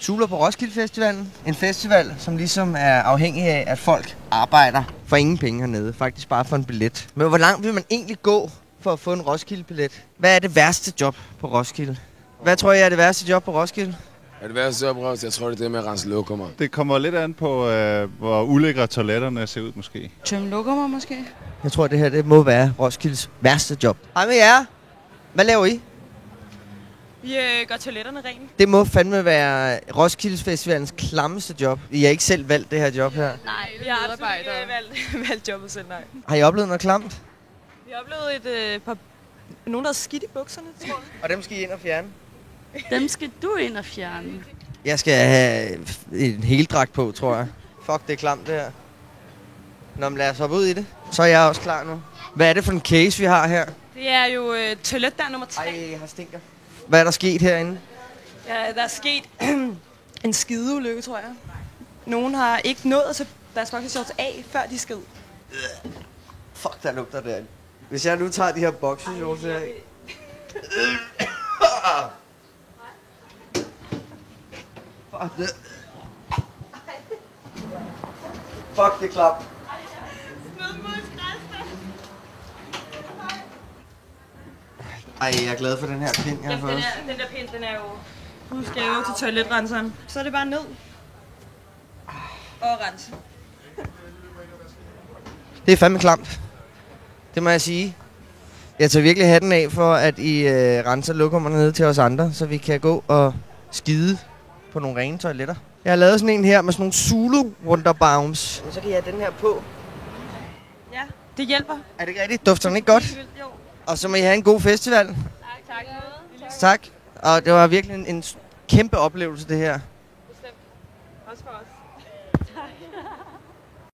Suler på Roskilde Festivalen. En festival, som ligesom er afhængig af, at folk arbejder for ingen penge hernede. Faktisk bare for en billet. Men hvor langt vil man egentlig gå for at få en Roskilde-billet? Hvad er det værste job på Roskilde? Hvad tror jeg er det værste job på Roskilde? Er det værste job, Roskilde? Jeg tror, det er det med at rense lokummer. Det kommer lidt an på, hvor ulækre toiletterne ser ud måske. Tømme lokummer måske? Jeg tror, det her det må være Roskildes værste job. Hej med jer. Hvad laver I? Vi gør toiletterne rent. Det må fandme være Roskilde Festivalens klammeste job. I har ikke selv valgt det her job her. Nej, vi har absolut ikke valgt jobbet selv, nej. Har I oplevet noget klamt? Vi har oplevet et par... Nogen, der har skidt i bukserne, tror jeg. Og dem skal I ind og fjerne? Dem skal du ind og fjerne. Jeg skal have en heldragt på, tror jeg. Fuck, det er klamt det her. Nå, men lad os hoppe ud i det. Så er jeg også klar nu. Hvad er det for en case, vi har her? Det er jo toilet der nummer 3. Ej, her stinker. Hvad er der sket herinde? Ja, der er sket en skideulykke, tror jeg. Nogen har ikke nået at tage deres boxershorts af, før de skid. Fuck, der lugter derinde. Hvis jeg nu tager de her boxershorts her... Fuck det. Fuck, det er klamt. Ej, jeg er glad for den her pind, jeg har fået. Den der pind, den er jo udskævet til toiletrenseren. Så er det bare ned. Og rense. Det er fandme klamt. Det må jeg sige. Jeg tager virkelig hatten af for, at I renser lokummerne ned til os andre, så vi kan gå og skide på nogle rene toiletter. Jeg har lavet sådan en her med sådan nogle Zulu Wunderbaums. Så kan I have den her på. Ja, det hjælper. Er det ikke rigtigt? Dufter den ikke godt? Jo. Og så må I have en god festival. Tak. Tak. Og det var virkelig en kæmpe oplevelse, det her. Bestemt. Også for os. Tak.